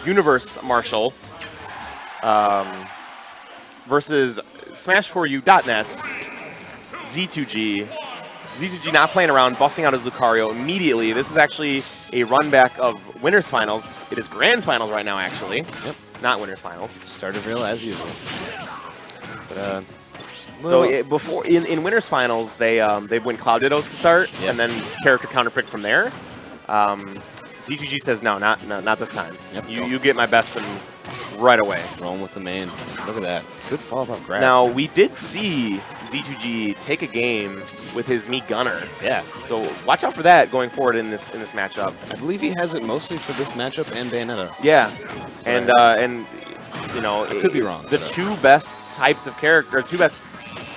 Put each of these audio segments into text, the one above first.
Universe Marshall versus Smash4U.net's Z2G. Z2G not playing around, busting out his Lucario immediately. This is actually a run back of Winners Finals. It is Grand Finals right now, actually. Yep. Not Winners Finals. Started real as usual. But, so before in Winners Finals, they win Cloud Dittos to start, Yes. and then character counterpick from there. Z2G says no, not this time. Yep, You get my best and right away. Rolling with the main. Look at that. Good follow-up grab. Now, we did see Z2G take a game with his Mii Gunner. Yeah. So watch out for that going forward in this matchup. I believe he has it mostly for this matchup and Bayonetta. Yeah. And you know, I could be wrong. The two best types of character, two best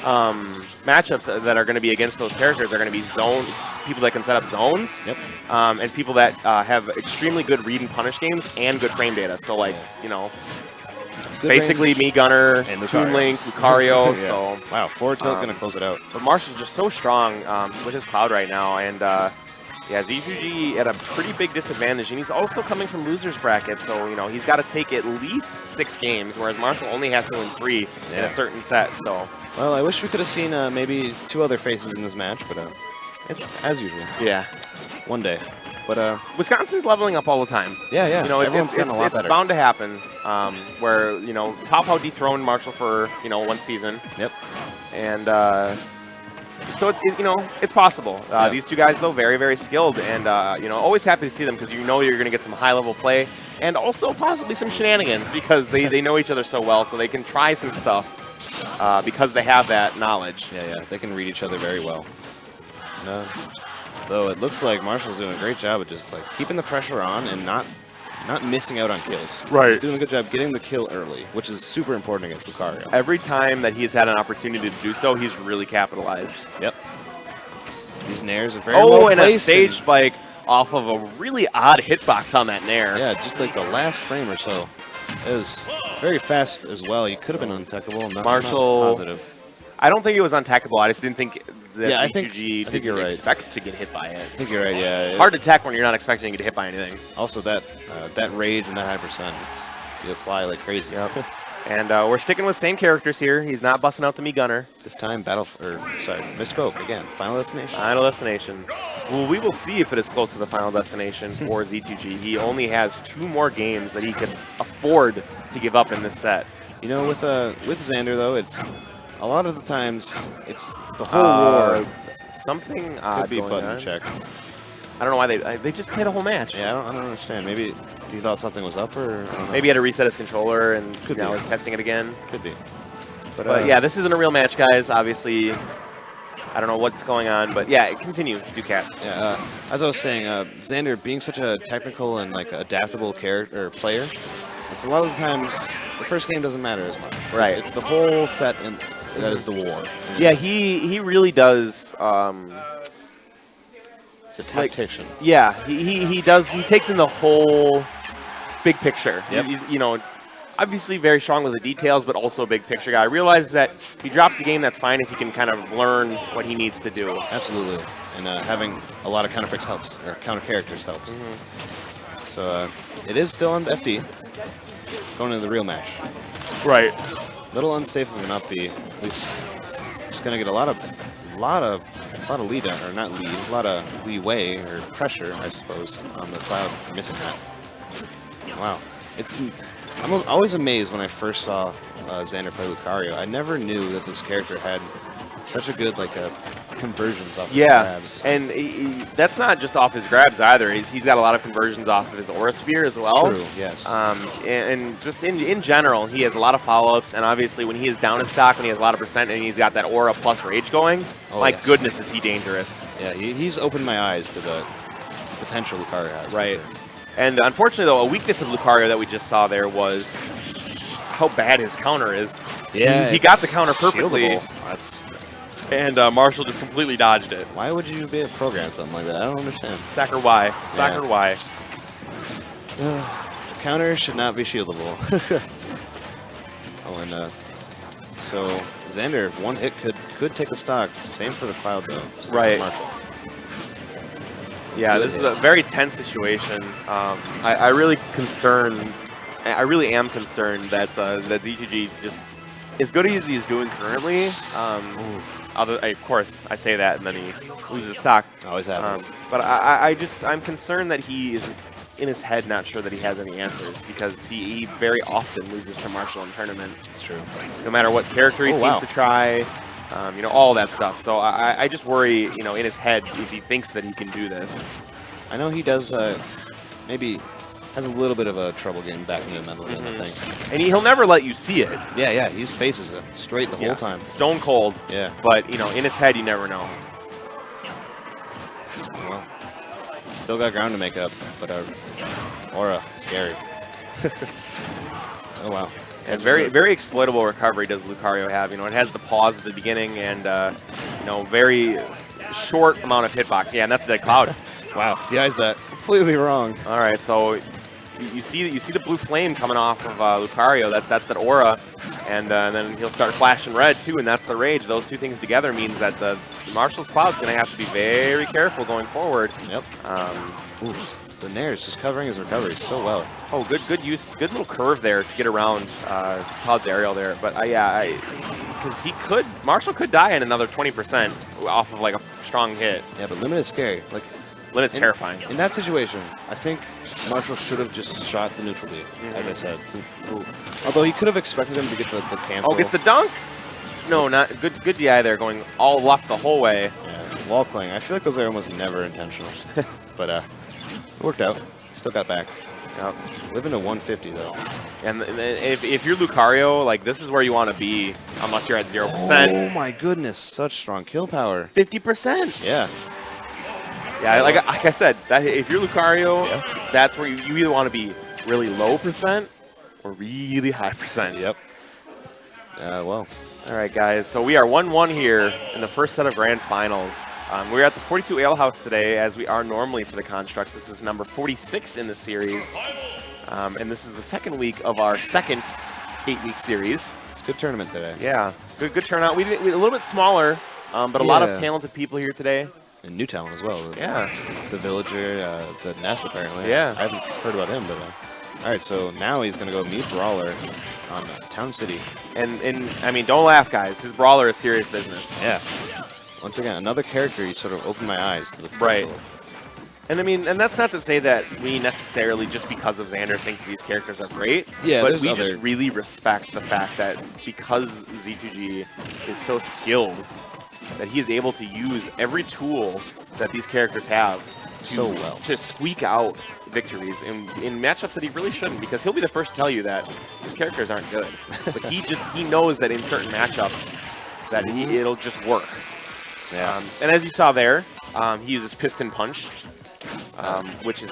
matchups that are going to be against those characters are going to be zones, people that can set up zones, Yep. And people that have extremely good read and punish games and good frame data. So like, you know, Good basically range. Mii Gunner, And Lucario. Toon Link, Lucario. Yeah. So Wow, forward tilt gonna close it out. but Marshall's just so strong with his Cloud right now, and yeah, Z2G at a pretty big disadvantage, and he's also coming from losers bracket, so you know he's got to take at least 6 games, whereas Marshall only has to win 3 in a certain set. So Well, I wish we could have seen maybe 2 other faces in this match, but it's as usual. yeah, One day. But Wisconsin's leveling up all the time. yeah. You know, Everyone's getting a lot it's better. bound to happen. Where you know Pop dethroned Marshall for one season. Yep. And so it's you know it's possible. Yeah. These two guys though very very skilled, and you know always happy to see them because you know you're going to get some high level play and also possibly some shenanigans because they know each other so well, so they can try some stuff because they have that knowledge. Yeah. They can read each other very well. No. Though it looks like Marshall's doing a great job of just like keeping the pressure on and not missing out on kills. Right. He's doing a good job getting the kill early, which is super important against Lucario. Every time that he's had an opportunity to do so, he's really capitalized. Yep. These nairs are very well Oh, and a placed stage spike off of a really odd hitbox on that nair. Yeah, just like the last frame or so. It was very fast as well. You could have been untechable. Not Marshall- positive. I don't think it was untechable. I just didn't think that Yeah, I Z2G think didn't you're right. expect to get hit by it. I think you're right. Yeah. Hard to tech when you're not expecting to get hit by anything. Also, that rage and that high percent, you fly like crazy. Yep. And we're sticking with same characters here. He's not busting out the Mii Gunner. This time, misspoke again. Final destination. Final destination. Well, we will see if it is close to the final destination for Z2G. He only has 2 more games that he could afford to give up in this set. You know, with Xander though, it's a lot of the times it's the whole war. Something Could odd be going button on. check. I don't know why they just played a whole match. Yeah, I don't understand. Maybe he thought something was up, or I don't know. Maybe he had to reset his controller and Could now be. he's testing it again. Could be. But yeah, this isn't a real match, guys. Obviously, I don't know what's going on, but yeah, continue, Ducat. Yeah, as I was saying, Xander being such a technical and like adaptable character or player, it's a lot of the times the first game doesn't matter as much. Right. It's the whole set and that is the war. Yeah, he really does. It's a tactician. Yeah, he does. He takes in the whole big picture. Yep. You know, obviously very strong with the details, but also a big picture guy. I realize that if he drops the game, that's fine if he can kind of learn what he needs to do. Absolutely. And having a lot of counter picks helps, or counter characters helps. So it is still on FD, going into the real match. Right. Little unsafe of an up B. At least just gonna get a lot of lead, or not lead, a lot of leeway or pressure, I suppose, on the Cloud for missing that. Wow. I'm always amazed when I first saw Xander play Lucario. I never knew that this character had such a good conversions off his grabs. And that's not just off his grabs either. He's got a lot of conversions off of his Aura Sphere as well. True, yes. And just in general, he has a lot of follow-ups, and obviously when he is down his stock, when he has a lot of percent, and he's got that Aura plus Rage going, my goodness is he dangerous. Yeah, he's opened my eyes to the potential Lucario has. Right. And unfortunately, though, a weakness of Lucario that we just saw there was how bad his counter is. Yeah, he got the counter perfectly. That's. And Marshall just completely dodged it. Why would you be program something like that? I don't understand. Sacker Y. Sacker Y. Counter should not be shieldable. So Xander, one hit could take the stock. Same for the Cloud though. Right. Marshall. Yeah, this is a very tense situation. I really am concerned that that Z2G just as good as he's doing currently. Of course, I say that and then he loses stock. Always happens. But I'm concerned that he is in his head not sure that he has any answers because he very often loses to Marshall in tournament. It's true. No matter what character he seems to try, you know, all that stuff. So I just worry, you know, in his head if he thinks that he can do this. I know he does maybe has a little bit of a trouble getting back into the mental game, I think. And he'll never let you see it. Yeah, he faces it straight the whole time. Stone cold. Yeah. But, you know, in his head, you never know. Well, still got ground to make up, but Aura, scary. Oh, wow. And very exploitable recovery does Lucario have. You know, it has the pause at the beginning and, you know, very short amount of hitbox. Yeah, and that's a dead Cloud. Wow, DI's that completely wrong. All right, so you see the blue flame coming off of Lucario. That's that Aura, and then he'll start flashing red too, and that's the rage. Those two things together means that the Marshall's Cloud's going to have to be very careful going forward. Yep. The Nair's just covering his recovery so well. Oh, good use, good little curve there to get around Cloud's aerial there. But because Marshall could die in another 20% off of like a strong hit. Yeah, but Limit is scary. Like. Limit's terrifying. In that situation, I think Marshall should have just shot the neutral B, as I said. Although he could have expected him to get the cancel. Oh, gets the dunk? No, not good DI there, going all left the whole way. Yeah, wall playing. I feel like those are almost never intentional. But it worked out. Still got back. Yep. Living to 150, though. And if you're Lucario, like, this is where you want to be, unless you're at 0%. Oh, my goodness. Such strong kill power. 50%. Yeah. Yeah, like I said, if you're Lucario, that's where you either want to be really low percent or really high percent. Yep. Well. All right, guys. So we are 1-1 here in the first set of grand finals. We're at the 42 Ale House today, as we are normally for the Constructs. This is number 46 in the series, and this is the second week of our second 8-week series. It's a good tournament today. Yeah, good turnout. We a little bit smaller, but a lot of talented people here today. And new talent as well. Yeah. The Villager, the Ness apparently. Yeah. I haven't heard about him, but all right. So now he's gonna go meet Brawler on Town City. And I mean, don't laugh, guys. His Brawler is serious business. Yeah. Once again, another character. He sort of opened my eyes to the right. And I mean, and that's not to say that we necessarily, just because of Xander, think these characters are great. Yeah. But we just really respect the fact that because Z2G is so skilled, that he is able to use every tool that these characters have so well to squeak out victories in matchups that he really shouldn't, because he'll be the first to tell you that these characters aren't good. But he knows that in certain matchups that it'll just work. Yeah. And as you saw there, he uses Piston Punch, which is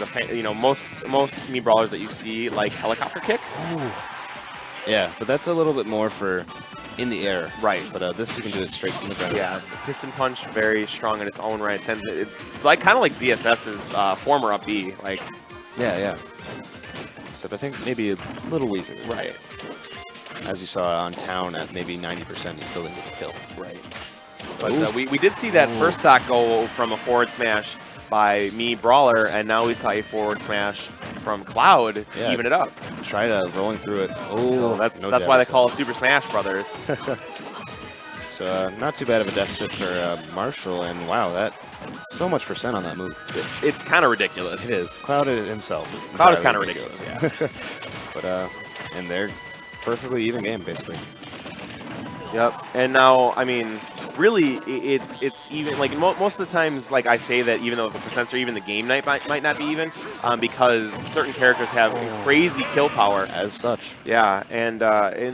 most me brawlers that you see like Helicopter Kick. Ooh. Yeah, but that's a little bit more for in the air. Right. But this you can do it straight from the ground. Yeah, Piston Punch, very strong in its own right. It's like kind of like ZSS's former up B. Like. Yeah. So I think maybe a little weaker. Right. As you saw on Town at maybe 90%, he still didn't get the kill. Right. But we did see that first stock go from a forward smash by me Brawler, and now we saw a forward smash from Cloud to even it up. Try to rolling through it. Oh, that's why they call it Super Smash Brothers. So not too bad of a deficit for Marshall, and wow, that so much percent on that move. It's kind of ridiculous. It is. Cloud himself is Cloud is kind of ridiculous. Yeah. But and they're perfectly even game basically. Yep. And now, I mean, really, it's even, like, most of the times, like, I say that even though the percents are even, the game night might not be even, because certain characters have crazy kill power. As such. Yeah, and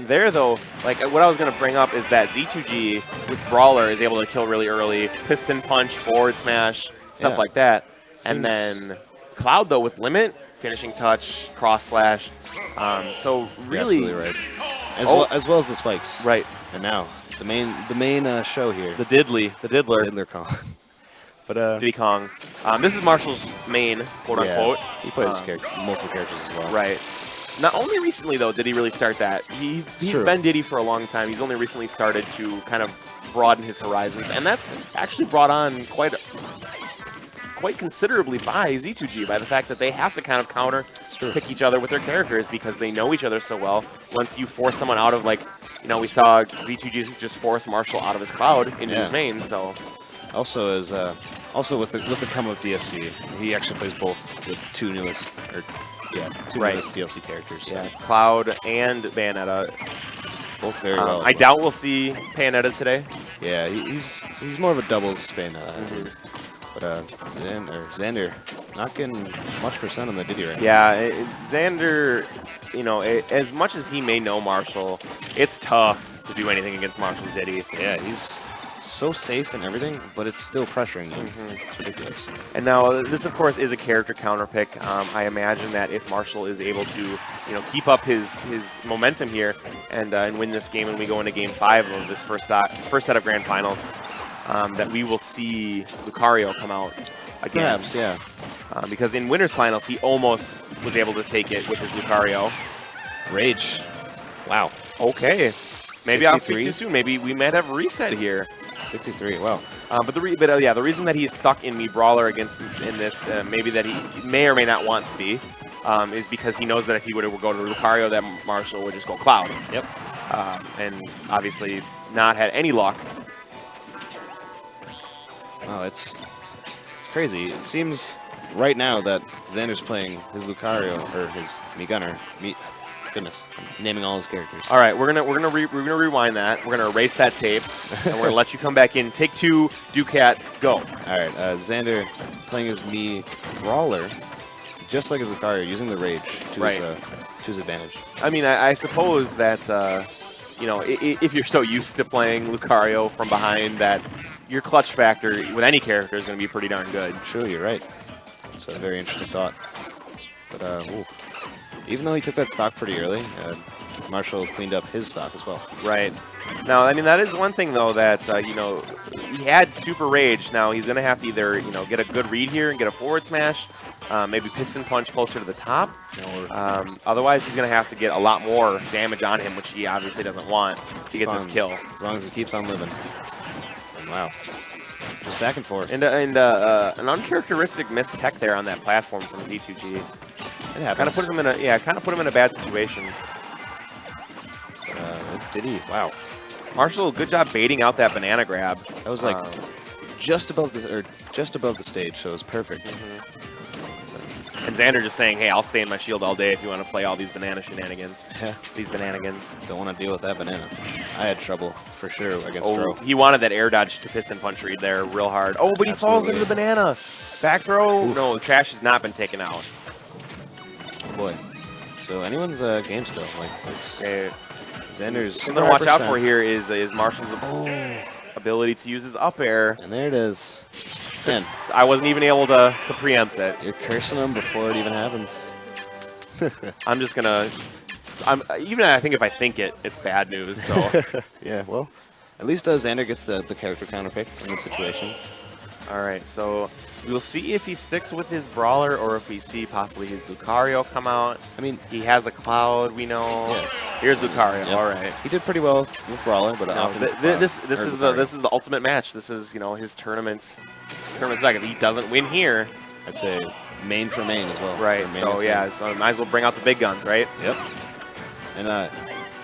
there, though, like, what I was going to bring up is that Z2G with Brawler is able to kill really early, Piston Punch, forward smash, stuff like that. And then Cloud, though, with Limit, finishing touch, cross slash. So really, you're absolutely right. As well as the spikes. Right. And now the main show here. The Diddler. Diddler Kong. But Diddy Kong. This is Marshall's main, quote unquote. He plays multiple characters as well. Right. Not only recently though did he really start that. He's been Diddy for a long time. He's only recently started to kind of broaden his horizons, and that's actually brought on quite quite considerably by Z2G by the fact that they have to kind of counter pick each other with their characters because they know each other so well. Once you force someone out of, like, you know, we saw Z2G just force Marshall out of his cloud into his main, so. Also, also with the come of DSC, he actually plays both the two newest DLC characters. Yeah, Cloud and Bayonetta. Both very well. I doubt we'll see Bayonetta today. Yeah, he's more of a doubles Bayonetta. But Xander not getting much percent on the Diddy right now. Yeah, Xander, you know, as much as he may know Marshall, it's tough to do anything against Marshall's Diddy. Yeah, he's so safe and everything, but it's still pressuring you. It's ridiculous. And now this, of course, is a character counter pick. I imagine that if Marshall is able to, you know, keep up his momentum here and win this game, and we go into Game 5 of this first set of Grand Finals, that we will see Lucario come out again. Perhaps, yeah. Because in Winners Finals, he almost was able to take it with his Lucario. Rage. Wow. Okay. Maybe 63? I'll speak too soon. Maybe we might have a reset here. 63, wow. But the reason that he is stuck in Mii Brawler against in this, maybe that he may or may not want to be, is because he knows that if he were to go to Lucario, that Marshall would just go Cloud. Yep. And obviously not had any luck. Oh, it's crazy. It seems right now that Xander's playing his Lucario or his Mii Gunner. Goodness, I'm naming all his characters. All right, we're gonna rewind that. We're gonna erase that tape, and we're gonna let you come back in. Take 2, Ducat, go. All right, Xander playing his Mii Brawler, just like his Lucario, using the Rage to his advantage. I mean, I suppose that you know, if you're so used to playing Lucario from behind, that your clutch factor with any character is going to be pretty darn good. Sure, you're right. It's a very interesting thought. But even though he took that stock pretty early, Marshall cleaned up his stock as well. Right. Now, I mean, that is one thing, though, that, you know, he had Super Rage. Now, he's going to have to either, you know, get a good read here and get a forward smash, maybe Piston Punch closer to the top. Otherwise, he's going to have to get a lot more damage on him, which he obviously doesn't want to get this kill. As long as he keeps on living. And wow. Just back and forth. And an uncharacteristic missed tech there on that platform from Z2G. It happens. Kind of put him in a kind of put him in a bad situation. Did he? Wow. Marshall, good job baiting out that banana grab. That was like just above the stage, so it was perfect. And Xander just saying, "Hey, I'll stay in my shield all day if you want to play all these banana shenanigans." Yeah. These bananigans. Don't want to deal with that banana. I had trouble for sure against Dro. He wanted that air dodge to piston punch read there real hard. Oh, but he falls into the banana. Back throw. Oof. No, the trash has not been taken out. Oh boy. So anyone's game still. Like Xander's. Something to watch out for here is Marshall's ability to use his up air. And there it is. Man, I wasn't even able to preempt it. You're cursing him before it even happens. I'm just gonna. I think if I think it, it's bad news. So yeah, well, at least Xander gets the character counter pick in this situation. All right, so we'll see if he sticks with his Brawler or if we see possibly his Lucario come out. I mean, he has a Cloud, we know. Yeah. Here's Lucario. Yep. All right. He did pretty well with Brawler, but no, this is the ultimate match. This is, you know, his tournament back. If he doesn't win here, I'd say main for main as well. Right. So yeah, so might as well bring out the big guns, right? Yep. And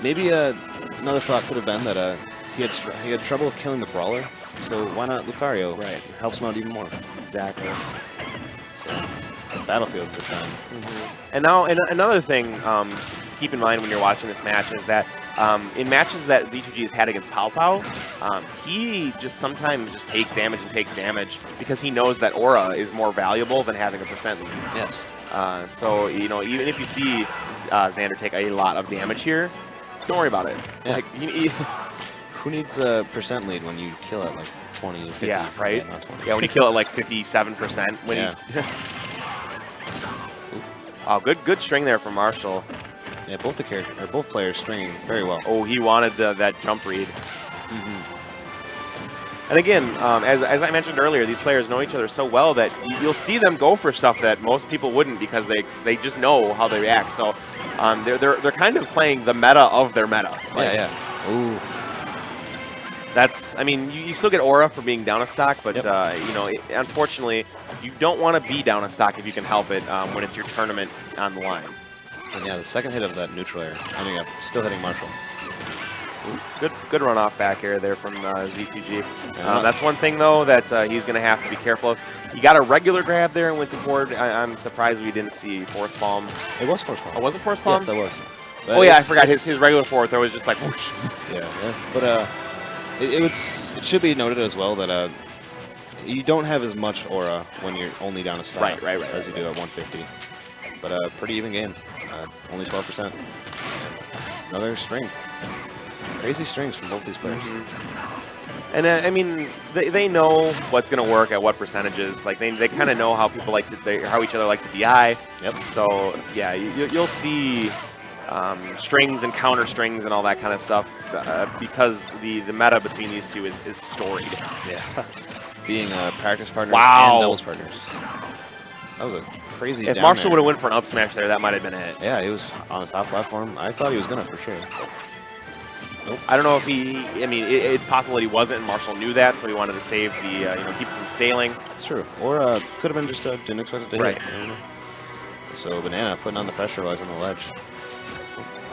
maybe another thought could have been that he had trouble killing the Brawler. So why not Lucario? Right. It helps him out even more. Exactly. So, Battlefield this time. And now, another thing to keep in mind when you're watching this match is that in matches that Z2G has had against Pow Pow, he just sometimes just takes damage because he knows that Aura is more valuable than having a percent lead. Yes. So, you know, even if you see Xander take a lot of damage here, don't worry about it. Yeah. Like, who needs a percent lead when you kill it like 20, 50? Yeah, right? Yeah, not 20. Yeah, when you kill it like 57%. When oh, good string there from Marshall. Yeah, both players stringing very well. Oh, he wanted that jump read. And again, as I mentioned earlier, these players know each other so well that you'll see them go for stuff that most people wouldn't because they just know how they react. So they're kind of playing the meta of their meta. Like, yeah. Ooh. That's, I mean, you still get aura for being down a stock, but, you know, unfortunately, you don't want to be down a stock if you can help it when it's your tournament on the line. And yeah, the second hit of that neutral air, ending up still hitting Marshall. Ooh, good runoff back air there from Z2G. That's one thing, though, that he's going to have to be careful of. He got a regular grab there and went to forward. I'm surprised we didn't see force palm. It was force palm. Oh, was it force palm? Yes, that was. But oh, yeah, I forgot. His regular forward throw was just like whoosh. Yeah. But it should be noted as well that you don't have as much aura when you're only down a stock as you do at 150. But pretty even game. Only 12%. Another string. Crazy strings from both these players. And I mean, they know what's going to work at what percentages. Like they kind of know how people like to, how each other like to DI. Yep. So yeah, you'll see strings and counter strings and all that kind of stuff because the meta between these two is storied. Yeah. Being practice partners wow. and doubles partners. That was a crazy. If Marshall would have went for an up smash there, that might have been it. Yeah, he was on the top platform. I thought he was gonna for sure. Nope. I don't know if he. I mean, it's possible that he wasn't, and Marshall knew that, so he wanted to save the, you know, keep it from staling. That's true. Or could have been just didn't expect it to hit. So Banana putting on the pressure while he's on the ledge.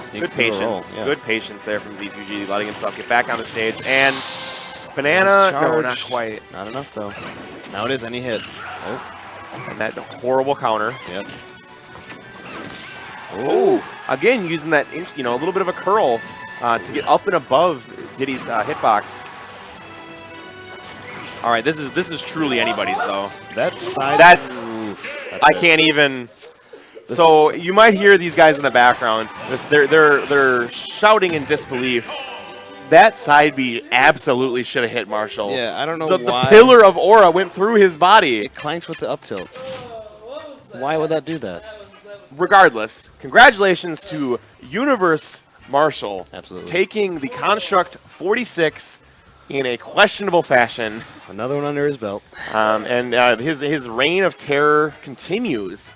Sneaks good patience. Yeah. Good patience there from Z2G, letting himself get back on the stage. And Banana, no, not quite. Not enough though. Now it is any hit. Oh. And that horrible counter. Yep. Oh, again using that, you know, a little bit of a curl to get up and above Diddy's hitbox. All right, this is truly anybody's though. That's I can't even. So you might hear these guys in the background. They're shouting in disbelief. That side B absolutely should have hit Marshall. Yeah, I don't know why. The pillar of aura went through his body. It clanked with the up tilt. Why would that do that? Regardless, congratulations to Universe Marshall. Absolutely. Taking the Construct 46 in a questionable fashion. Another one under his belt. And his reign of terror continues.